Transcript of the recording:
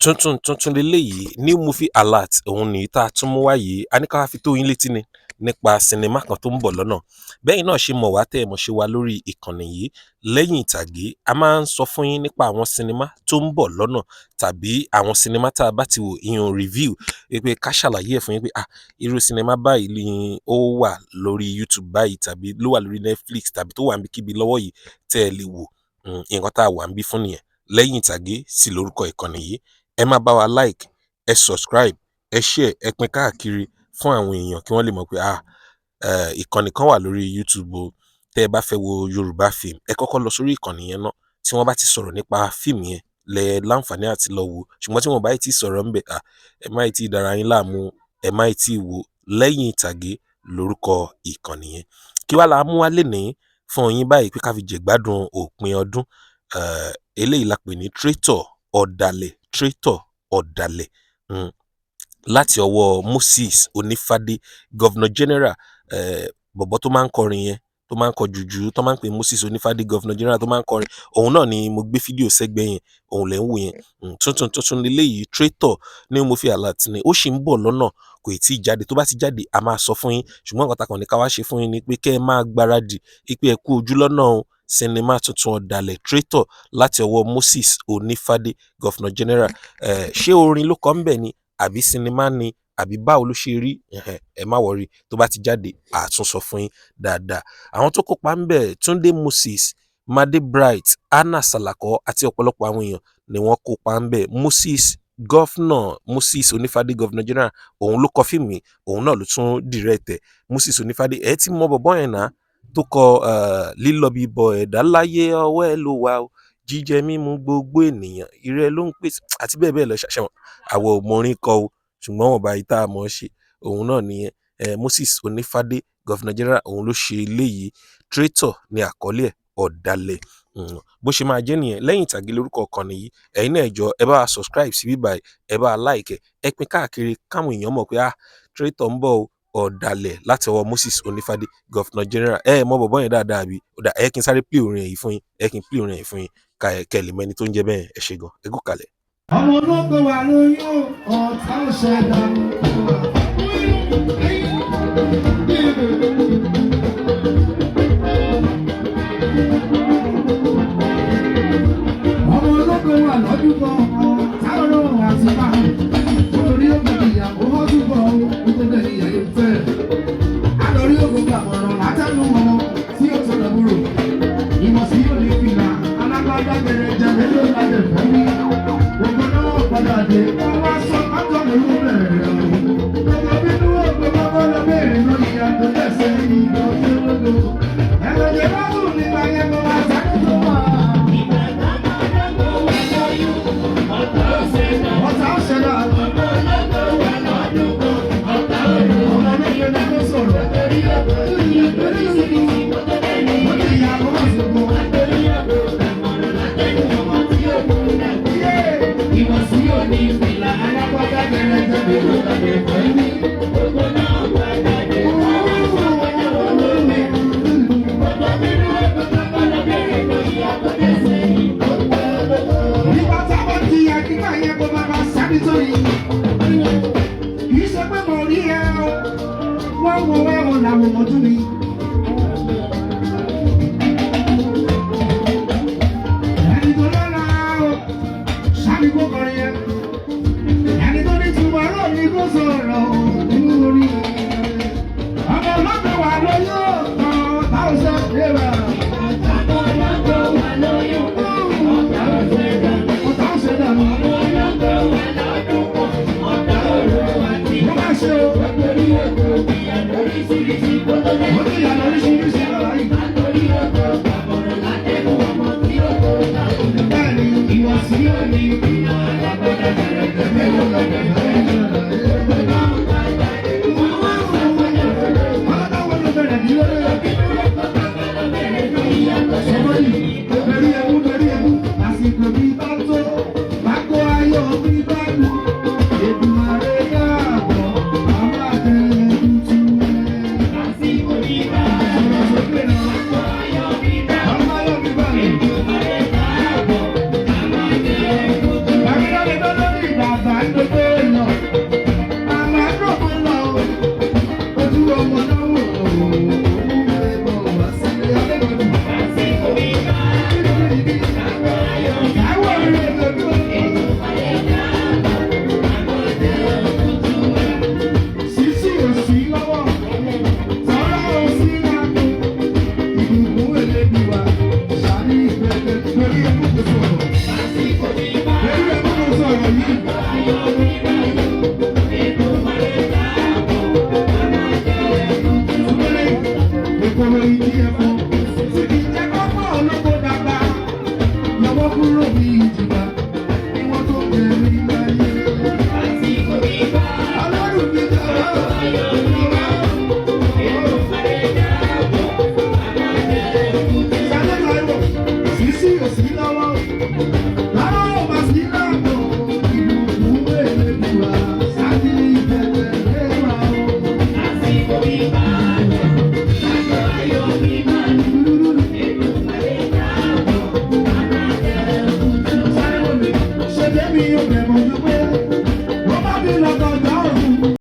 tuntun leléyìí new movie alert òun nìyí tá a tún mú wá yìí a ní ká wá fi tó yín létí ni nípa sinimá kan tó ń bọ̀ lọ́nà bẹ́ẹ̀ náà ṣe mọ̀ wá tẹ́ ẹ mọ̀ ṣe wá lórí ìkànnì yìí lẹ́yìn ìtàgé a máa ń sọ fún yín nípa àwọn sinimá tó ń bọ̀ lọ́nà tàbí àwọn sinimá tá a bá ti wò ìyẹn review pé ká ṣàlàyé ẹ̀ fún yín pé irú sinimá báyìí ni ó wà lórí YouTube báyìí tàbí ló wà lórí Netflix tàbí tó wà níbikíbi lọ́wọ́ yìí tẹ́ ẹ lè wò nǹkan tá a wà ń bí fún nìyẹn lẹ́yìn ìtàgé sí lórúkọ ìkànnì yìí ẹ máa bá wa like ẹ subscribe ẹ share ẹ pín káàkiri fún àwọn èèyàn kí wọ́n lè mọ̀ pé ìkànnì kan wà lórí YouTube o tẹ́ ẹ bá fẹ́ wo Yorùbá film ẹ kọ́kọ́ lọ sórí ìkànnì yẹn náà tí wọ́n bá ti sọ̀rọ̀ nípa fíìmù yẹn lẹ láǹfààní àti lọ wò ṣùgbọ́n tí wọ́n bá ti sọ̀rọ̀ ńbẹ̀ ẹ má ti dára yín láàmú ẹ má ti wò lẹ́yìn ìtàgé lórúkọ ìkànnì yẹn kí wàá la mú wá lénìí fún yín báyìí pé ká fi jẹ̀gbádùn òpin ọdún eléyìí la pè ní traitor ọ̀dàlẹ̀ láti ọwọ́ Moses Onífádé Governor General bọ̀bọ̀ tó máa ń kọrin yẹn tó máa ń kọ jùjú tó máa ń pè Moses Onífádé Governor General tó máa ń kọrin òun náà ni mo gbé fídíò sẹ́gbẹ́ yẹn òun lẹ́ ń wò yẹn tuntun leléyìí traitor ní mo fi alert ni ó sì ń bọ̀ lọ́nà kò tí ì jáde tó bá ti jáde a máa sọ fún yín ṣùgbọ́n nǹkan takàn ní ká wá ṣe fún yín ni pé kẹ́ ẹ máa gbáradì pé ẹ kú ojú lọ́nà o sinimá tuntun ọ̀dàlẹ̀ traitor láti ọwọ́ Moses Onífádé Governor General ṣé orin ló kọ́ ń bẹ̀ ni àbí sinimá ni àbí báwo ló ṣe rí ẹ má wọrí tó bá ti jáde àtúnsọ fún yín dáadáa àwọn tó kópa ń bẹ̀ Túndé Moses Made Bright Anna Salako àti ọ̀pọ̀lọpọ̀ àwọn èèyàn ni wọ́n kópa ń bẹ̀ Moses Onífádé Governor General òun ló kọ fíìmù òun náà ló tún direct Moses Onífádé ẹ ti mọ bọ̀bọ́ yẹn náà tó kọ lílọ bíbọ ẹ̀dá láyé ọwọ́ ẹ ló wà ó jíjẹ mímu gbogbo ènìyàn ìrẹ ló ń pèsè àti bẹ́ẹ̀ bẹ́ẹ̀ lọ ṣàṣẹwọ̀n àwọ̀ òmòrin kọ o ṣùgbọ́n wọn bá yìí tá a mọ̀ ṣe òun náà nìyẹn Moses Onífádé Governor General òun ló ṣe eléyìí traitor ní àkọlé ẹ̀ ọ̀dàlẹ̀ bó ṣe máa jẹ́ nìyẹn lẹ́yìn ìtàgé lórúkọ ọkàn nìyí ẹ̀yin náà jọ ẹ bá wa subscribe sí bíbá ẹ bá wa like ẹ pín káàkiri káwọn èèyàn mọ̀ pé traitor ń bọ̀ ọ̀dàlẹ̀ láti ọwọ́ Moses Onífádé Governor General mọ bọ̀bọ́ yẹn dáadáa bí ẹ kí n sáré play orin yìí fún yín kẹ́ lè mẹ́ni tó ń jẹ́ bẹ́ẹ̀ ẹ ṣe gan ẹ kú kalẹ̀. ọmọ ológo wà lóyún ọ̀tá òṣèlú. ọmọ ológo wà lọ́dún kan ọ̀tá òróró àti máa nítorí ògùn ìyàwó ọdún kan ó tó ìyá yóò fẹ́. àlọ́rí ògùn gbàgbọ́rọ̀ látẹnu wọn tí ó tó lọ́gbùrò ìmọ̀ sí yóò lè fìlà alágbádá bẹ̀rẹ̀ jẹ́ ló lábẹ́ fẹ́ mi. gbogbo náà padà dé wọ́n wá sọ kájọ́ mi ló bẹ̀rẹ̀ rẹ̀ o. gbogbo bínú ògbó gbogbo lọ bẹ̀rẹ̀ lọ ìyá tó lẹ́sẹ̀ ìgbà tó lógo. ẹ̀rọ̀jẹ̀ bá wù nípa yẹn mo wá sáré tó wà. ọ̀tá ọ̀ṣẹ̀dá. ọmọ olóògbé náà ló sọ̀rọ̀. wọ́n ní ìyàwó àsìkò. ìwọ̀sí òní ìfìlà alágbádá bẹ̀rẹ̀ jẹ́ ló lábẹ́ fẹ́ mi. gbogbo náà padà dé wọ́n wá sọ wọ́n olómi. gbogbo bínú ọgbọ́n padà bẹ̀rẹ̀ lórí àkọ́dẹ́sẹ̀ ìgbọ́gbọ́. nígbà táwọn ti àdìgbà yẹn kó bàbá sábì sórí. kì í ṣe pé mo rí ẹ o wọ́n wo ẹ̀wọ̀n làwọn ọmọ tún mi. ẹni tó lọ́la o sábì kó kọrin yẹn. ẹni tó ní tùmọ̀rọ̀ ní kó sọ̀rọ̀ lórí. ọmọ ọlọ́gbọ̀n wà lóyún ọ̀tọ̀ táwọn ṣe é rà. ọmọ ọlọ́gbọ̀n wà lóyún ọ̀tọ̀ táwọn ṣe é rà. ọ̀tọ̀ ṣe dà mọ́. ọmọ ọlọ́gbọ̀n wà lọ́dún kan ọ̀tọ̀ òru àti ìgbà. mo máa ṣe o. nítorí òkú ìyá lóríṣiríṣi kó tó lé. mo ní ìyá lóríṣiríṣi lọ́la yìí. nítorí òkú àbọ̀rọ̀ látẹ̀kùn ọmọ tí ó kó ta. bẹ́ẹ̀ni ìwọ̀sí òní ìyá alágbádá bẹ̀rẹ̀ jẹ́ mélòó lọ́dẹ̀ fẹ́. bàbá gbogbo lọ, màmá gbogbo lọ, ojú ọmọ náà wò ó, òun ẹ̀bọ̀ wá sílé ọlẹ́gbẹ̀dù. Káwọ̀ rẹ̀ lọ́dún. Sísí òsì lọ́wọ́, tọ́lá òsì lágbo, ìbùkún Elédùà, ṣàní ìgbẹ́gbẹ́ lórí ẹkún tó sọ̀rọ̀. Lórí ẹkún tó sọ̀rọ̀ yìí. Ìkòrò ìdí ẹ̀fọ́, sì kì í jẹ́ kọ́kọ́ olóko dàgbà, lọ́wọ́ kúrò ní ìjìbá, kí wọ́n tó bẹ̀rẹ̀ láyé. Ọlọ́run mi dára, sísí òsì lọ́wọ́, láwọn ò bá sí láàbò, ìbùkún Elédùà, sáàdì ìbẹ̀rẹ̀ lẹ́wà o. Ṣé débi yóò bẹ̀rẹ̀?